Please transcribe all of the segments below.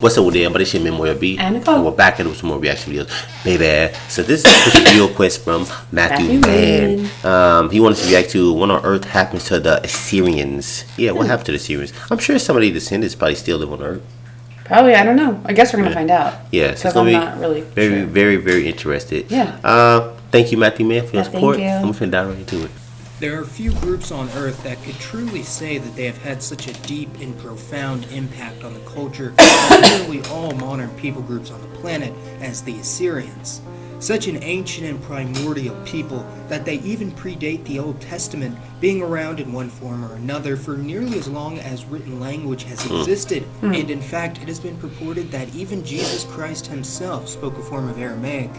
What's up with everybody? It's your Memorial B. And Nicole. And we're back with some more reaction videos. Baby. So this is a video request from Matthew Mann. He wanted to react to What on Earth Happens to the Assyrians. Yeah, what happened to the Assyrians? I'm sure some of the descendants probably still live on Earth. Probably, I don't know. I guess we're going to find out. Yeah, so because I'm not really very, sure. very interested. Yeah. Thank you, Matthew Mann, for your support. Thank you. I'm going to dive right into it. There are few groups on Earth that could truly say that they have had such a deep and profound impact on the culture of nearly all modern people groups on the planet as the Assyrians. Such an ancient and primordial people that they even predate the Old Testament, being around in one form or another for nearly as long as written language has existed, and in fact it has been purported that even Jesus Christ himself spoke a form of Aramaic.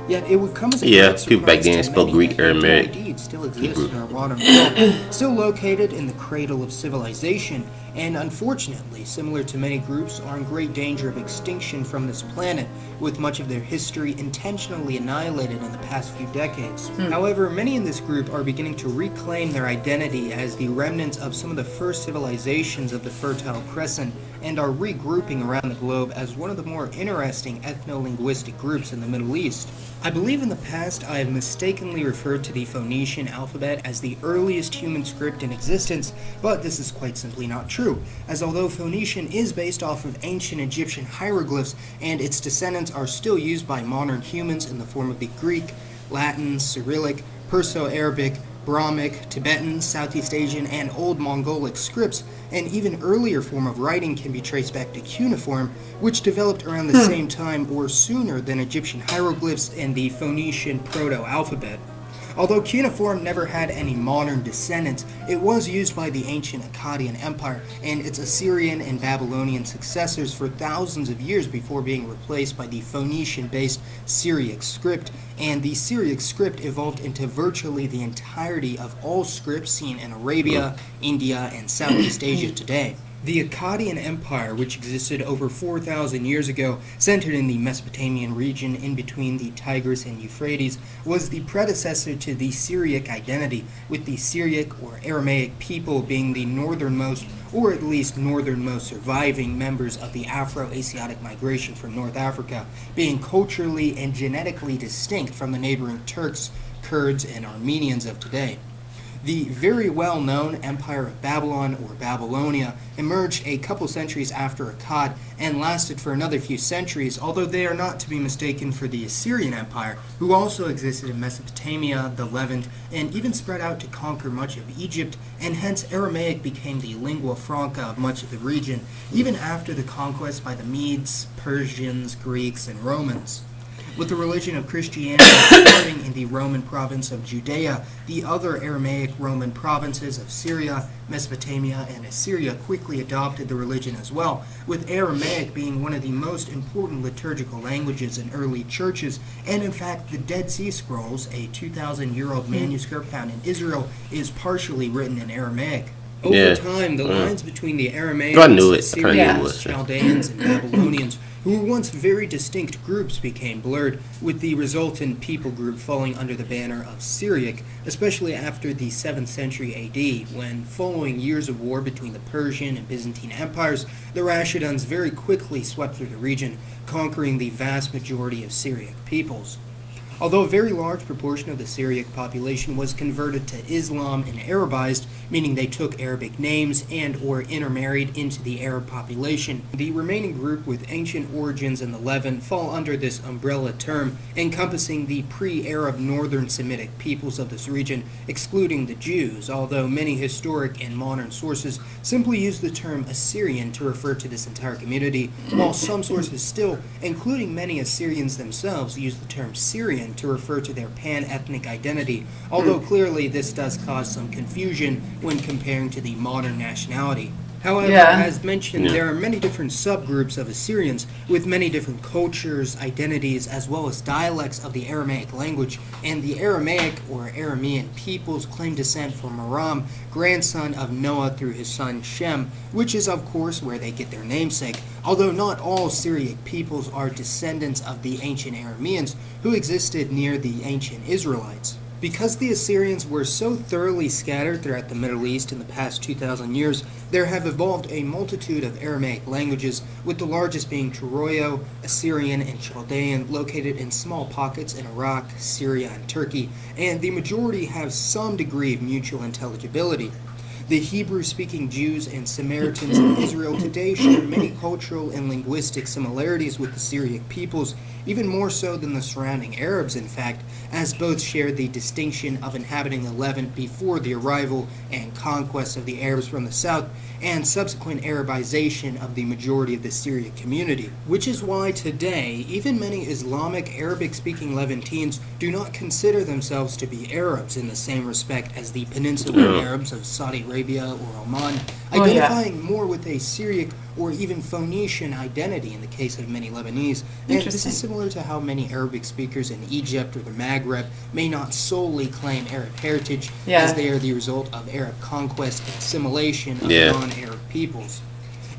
Yet it would come as a great surprise people back then spoke Greek, Aramaic, indeed still exists in our modern world, still located in the cradle of civilization, and unfortunately, similar to many groups, are in great danger of extinction from this planet, with much of their history intentionally annihilated in the past few decades. However, many in this group are beginning to reclaim their identity as the remnants of some of the first civilizations of the Fertile Crescent, and are regrouping around the globe as one of the more interesting ethno-linguistic groups in the Middle East. I believe in the past I have mistakenly referred to the Phoenician alphabet as the earliest human script in existence, but this is quite simply not true, as although Phoenician is based off of ancient Egyptian hieroglyphs, and its descendants are still used by modern humans in the form of the Greek, Latin, Cyrillic, Perso-Arabic, Brahmic, Tibetan, Southeast Asian, and Old Mongolic scripts. An even earlier form of writing can be traced back to cuneiform, which developed around the same time or sooner than Egyptian hieroglyphs and the Phoenician proto-alphabet. Although cuneiform never had any modern descendants, it was used by the ancient Akkadian Empire and its Assyrian and Babylonian successors for thousands of years before being replaced by the Phoenician-based Syriac script, and the Syriac script evolved into virtually the entirety of all scripts seen in Arabia, India, and Southeast Asia today. The Akkadian Empire, which existed over 4,000 years ago, centered in the Mesopotamian region in between the Tigris and Euphrates, was the predecessor to the Syriac identity, with the Syriac or Aramaic people being the northernmost, or at least northernmost surviving members of the Afro-Asiatic migration from North Africa, being culturally and genetically distinct from the neighboring Turks, Kurds, and Armenians of today. The very well-known Empire of Babylon, or Babylonia, emerged a couple centuries after Akkad and lasted for another few centuries, although they are not to be mistaken for the Assyrian Empire, who also existed in Mesopotamia, the Levant, and even spread out to conquer much of Egypt, and hence Aramaic became the lingua franca of much of the region, even after the conquest by the Medes, Persians, Greeks, and Romans. With the religion of Christianity starting in the Roman province of Judea, the other Aramaic Roman provinces of Syria, Mesopotamia, and Assyria quickly adopted the religion as well, with Aramaic being one of the most important liturgical languages in early churches, and in fact the Dead Sea Scrolls, a 2,000-year-old manuscript found in Israel, is partially written in Aramaic. Over time, the lines between the Aramaeans, Assyrians, Chaldeans, and Babylonians, who were once very distinct groups, became blurred, with the resultant people group falling under the banner of Syriac, especially after the 7th century AD, when, following years of war between the Persian and Byzantine empires, the Rashidungs very quickly swept through the region, conquering the vast majority of Syriac peoples. Although a very large proportion of the Syriac population was converted to Islam and Arabized, meaning they took Arabic names and or intermarried into the Arab population, the remaining group with ancient origins in the Levant fall under this umbrella term, encompassing the pre-Arab northern Semitic peoples of this region, excluding the Jews, although many historic and modern sources simply use the term Assyrian to refer to this entire community, while some sources still, including many Assyrians themselves, use the term Syrian to refer to their pan-ethnic identity, although clearly this does cause some confusion when comparing to the modern nationality. However, as mentioned, there are many different subgroups of Assyrians with many different cultures, identities, as well as dialects of the Aramaic language, and the Aramaic or Aramean peoples claim descent from Aram, grandson of Noah through his son Shem, which is of course where they get their namesake, although not all Syriac peoples are descendants of the ancient Arameans who existed near the ancient Israelites. Because the Assyrians were so thoroughly scattered throughout the Middle East in the past 2,000 years, there have evolved a multitude of Aramaic languages, with the largest being Turoyo, Assyrian, and Chaldean, located in small pockets in Iraq, Syria, and Turkey, and the majority have some degree of mutual intelligibility. The Hebrew-speaking Jews and Samaritans in Israel today share many cultural and linguistic similarities with the Syriac peoples, even more so than the surrounding Arabs, in fact, as both share the distinction of inhabiting the Levant before the arrival and conquest of the Arabs from the south, and subsequent Arabization of the majority of the Syriac community. Which is why today, even many Islamic Arabic-speaking Levantines do not consider themselves to be Arabs in the same respect as the Peninsular Arabs of Saudi Arabia or Oman, identifying more with a Syriac or even Phoenician identity in the case of many Lebanese. And this is similar to how many Arabic speakers in Egypt or the Maghreb may not solely claim Arab heritage, as they are the result of Arab conquest and assimilation of non-Arab peoples.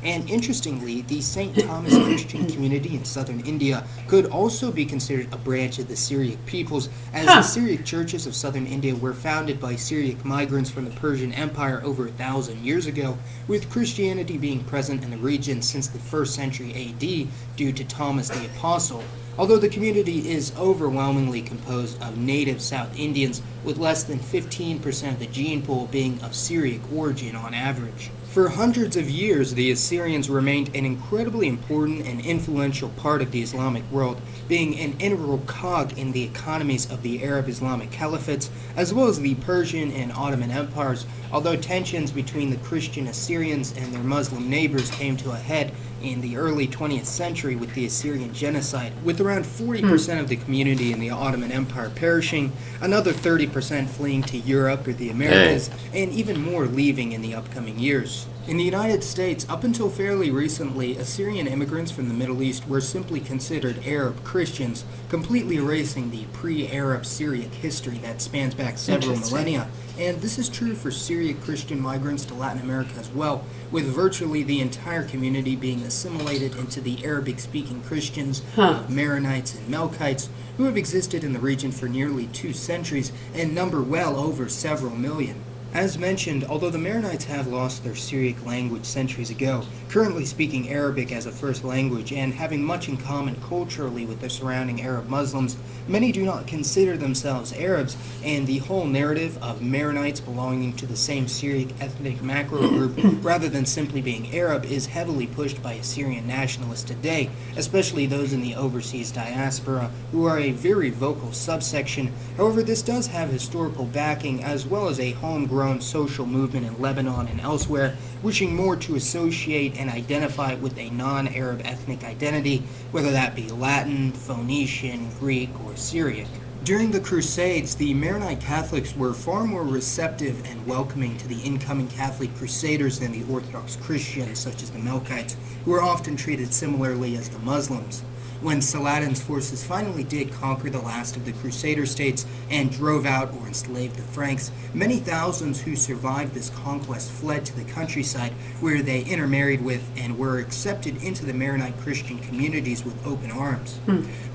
And interestingly, the St. Thomas Christian community in southern India could also be considered a branch of the Syriac peoples, as the Syriac churches of southern India were founded by Syriac migrants from the Persian Empire over 1,000 years ago, with Christianity being present in the region since the 1st century AD due to Thomas the Apostle. Although the community is overwhelmingly composed of native South Indians, with less than 15% of the gene pool being of Syriac origin on average. For hundreds of years, the Assyrians remained an incredibly important and influential part of the Islamic world, being an integral cog in the economies of the Arab Islamic caliphates, as well as the Persian and Ottoman empires, although tensions between the Christian Assyrians and their Muslim neighbors came to a head in the early 20th century with the Assyrian genocide, with around 40% of the community in the Ottoman Empire perishing, another 30% fleeing to Europe or the Americas, and even more leaving in the upcoming years. In the United States, up until fairly recently, Assyrian immigrants from the Middle East were simply considered Arab Christians, completely erasing the pre-Arab Syriac history that spans back several millennia. And this is true for Syriac Christian migrants to Latin America as well, with virtually the entire community being assimilated into the Arabic-speaking Christians of Maronites and Melkites, who have existed in the region for nearly 2 centuries and number well over several million. As mentioned, although the Maronites have lost their Syriac language centuries ago, currently speaking Arabic as a first language and having much in common culturally with the surrounding Arab Muslims, many do not consider themselves Arabs, and the whole narrative of Maronites belonging to the same Syriac ethnic macro group rather than simply being Arab is heavily pushed by Assyrian nationalists today, especially those in the overseas diaspora, who are a very vocal subsection. However, this does have historical backing as well as a homegrown social movement in Lebanon and elsewhere, wishing more to associate and identify with a non-Arab ethnic identity, whether that be Latin, Phoenician, Greek, or Syriac. During the Crusades, the Maronite Catholics were far more receptive and welcoming to the incoming Catholic Crusaders than the Orthodox Christians, such as the Melkites, who were often treated similarly as the Muslims. When Saladin's forces finally did conquer the last of the Crusader states and drove out or enslaved the Franks, many thousands who survived this conquest fled to the countryside, where they intermarried with and were accepted into the Maronite Christian communities with open arms.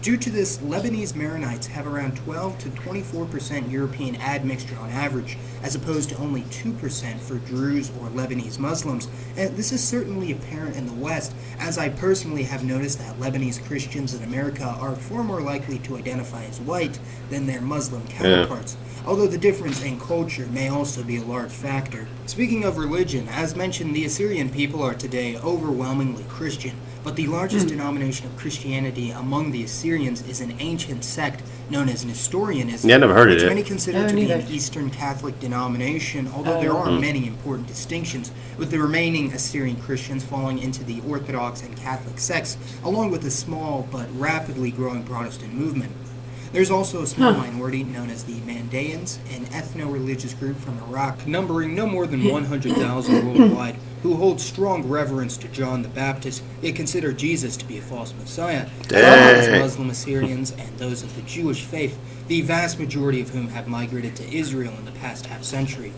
Due to this, Lebanese Maronites have around 12 to 24% European admixture on average, as opposed to only 2% for Druze or Lebanese Muslims, and this is certainly apparent in the West, as I personally have noticed that Lebanese Christians in America are far more likely to identify as white than their Muslim counterparts, although the difference in culture may also be a large factor. Speaking of religion, as mentioned, the Assyrian people are today overwhelmingly Christian, but the largest denomination of Christianity among the Assyrians is an ancient sect known as Nestorianism, Yeah, I never heard of which it. many consider to be an Eastern Catholic denomination, although there are many important distinctions, with the remaining Assyrian Christians falling into the Orthodox and Catholic sects, along with a small but rapidly growing Protestant movement. There's also a small minority known as the Mandaeans, an ethno-religious group from Iraq, numbering no more than 100,000 worldwide, who hold strong reverence to John the Baptist, yet consider Jesus to be a false Messiah, as well as Muslim Assyrians and those of the Jewish faith, the vast majority of whom have migrated to Israel in the past half-century.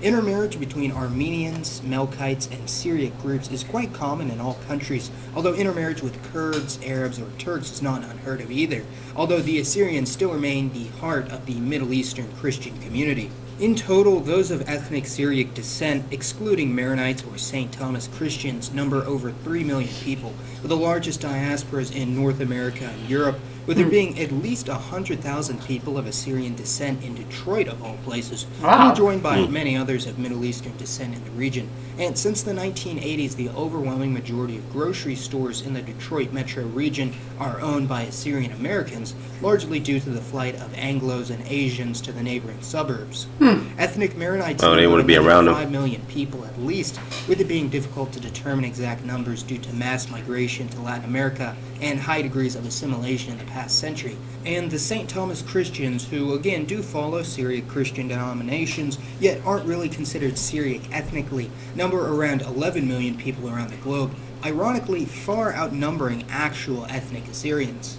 Intermarriage between Armenians, Melkites, and Syriac groups is quite common in all countries, although intermarriage with Kurds, Arabs, or Turks is not unheard of either, although the Assyrians still remain the heart of the Middle Eastern Christian community. In total, those of ethnic Syriac descent, excluding Maronites or St. Thomas Christians, number over 3 million people, with the largest diasporas in North America and Europe, with there being at least 100,000 people of Assyrian descent in Detroit, of all places, Wow. who are joined by many others of Middle Eastern descent in the region. And since the 1980s, the overwhelming majority of grocery stores in the Detroit metro region are owned by Assyrian Americans, largely due to the flight of Anglos and Asians to the neighboring suburbs. Ethnic Maronites they want to be around them. 5 million people at least, with it being difficult to determine exact numbers due to mass migration to Latin America and high degrees of assimilation in the past century. And the St. Thomas Christians, who again do follow Syriac Christian denominations, yet aren't really considered Syriac ethnically, number around 11 million people around the globe, ironically far outnumbering actual ethnic Assyrians.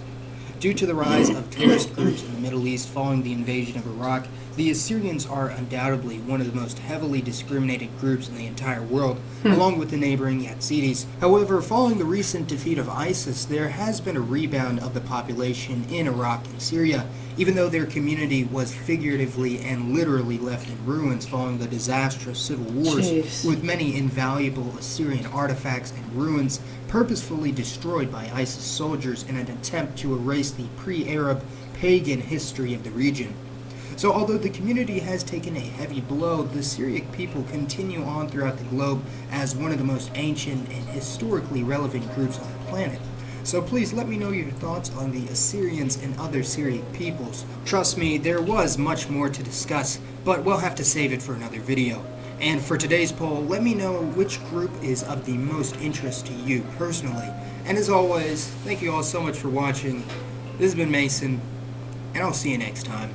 Due to the rise of terrorist groups in the Middle East following the invasion of Iraq, the Assyrians are undoubtedly one of the most heavily discriminated groups in the entire world, along with the neighboring Yazidis. However, following the recent defeat of ISIS, there has been a rebound of the population in Iraq and Syria, even though their community was figuratively and literally left in ruins following the disastrous civil wars, Jeez. with many invaluable Assyrian artifacts and ruins purposefully destroyed by ISIS soldiers in an attempt to erase the pre-Arab pagan history of the region. So although the community has taken a heavy blow, the Syriac people continue on throughout the globe as one of the most ancient and historically relevant groups on the planet. So please let me know your thoughts on the Assyrians and other Syriac peoples. Trust me, there was much more to discuss, but we'll have to save it for another video. And for today's poll, let me know which group is of the most interest to you personally. And as always, thank you all so much for watching. This has been Mason, and I'll see you next time.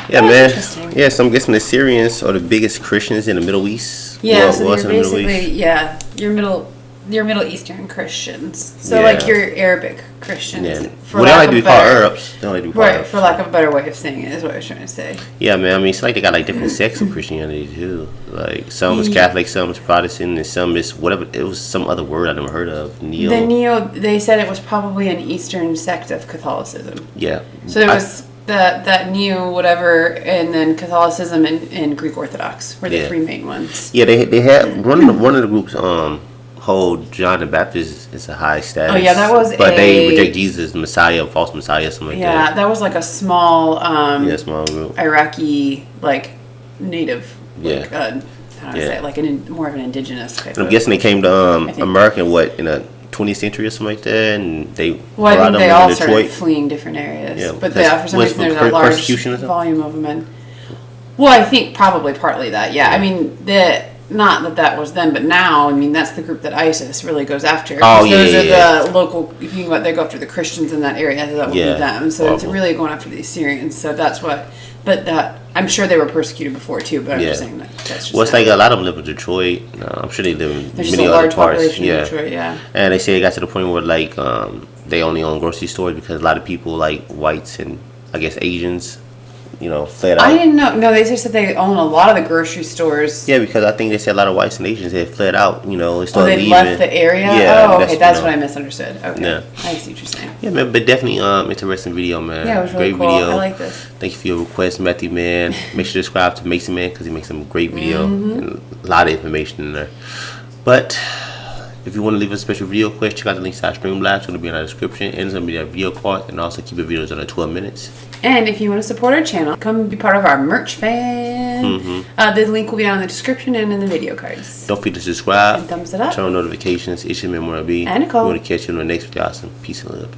Yeah, man. Interesting. Yeah, so I'm guessing the Syrians are the biggest Christians in the Middle East. Yeah, Well, so was you're in the Middle East. basically, you're Middle Eastern Christians. So Yeah. like you're Arabic Christians. Yeah. For Well, they lack like of to a be called better- Arabs. They like to be called Right, Arabs. for lack of a better way of saying it is what I was trying to say. Yeah, man. I mean, it's like they got like different sects of Christianity too. Like some is Catholic, some is Protestant, and some is whatever. It was some other word I never heard of. They said it was probably an Eastern sect of Catholicism. Yeah. So there was that neo whatever, and then Catholicism and Greek Orthodox were the Yeah. three main ones. Yeah, they had one of the groups hold John the Baptist is a high status. Oh, yeah, that was but they reject Jesus, the Messiah, false Messiah, something like Yeah, that. that was like a small Small group. Iraqi like native. Yeah. Like, how do I say it? Like more of an indigenous type. And I'm of- guessing they came to think- America in the 20th century or something like that, and they Well, I brought think them they to all Detroit. started fleeing different areas. Yeah, but because yeah, for some was reason for there's a large persecution or something? volume of them. And, well, I think probably partly that. Yeah, I mean not that was then, but now I mean that's the group that ISIS really goes after. Oh, 'Cause yeah, those yeah, are yeah. the local. If you think about, it, they go after the Christians in that area. That would Yeah, be them. So it's horrible. really going after the Assyrians. So that's what. But that I'm sure they were persecuted before too. But I'm just saying that's just. Well, it's now. like a lot of them live in Detroit. I'm sure they live in There's just many a other large parts. population Yeah. in Detroit. Yeah. And they say it got to the point where like they only own grocery stores because a lot of people like whites and I guess Asians, fled out. I didn't know. No, they just said they own a lot of the grocery stores. Yeah, because I think they said a lot of whites and Asians had fled out. They Oh, started they leaving. left the area? Yeah, oh, okay. That's what I misunderstood. Okay. Yeah. I see what you're saying. Yeah, man, but definitely interesting video, man. Yeah, it was really great cool. video. I like this. Thank you for your request, Matthew, man. Make sure to subscribe to Mason, man, because he makes some great video Mm-hmm. and a lot of information in there. But if you want to leave a special video request, check out the links to our stream live. It's going to be in our description. And it's going to be our video part. And also keep your videos under 12 minutes. And if you want to support our channel, come be part of our merch fan. The link will be down in the description and in the video cards. Don't forget to subscribe. And thumbs it up. Turn on notifications. It's your memory. And Nicole. We want to catch you in the next video. Awesome. Peace and love.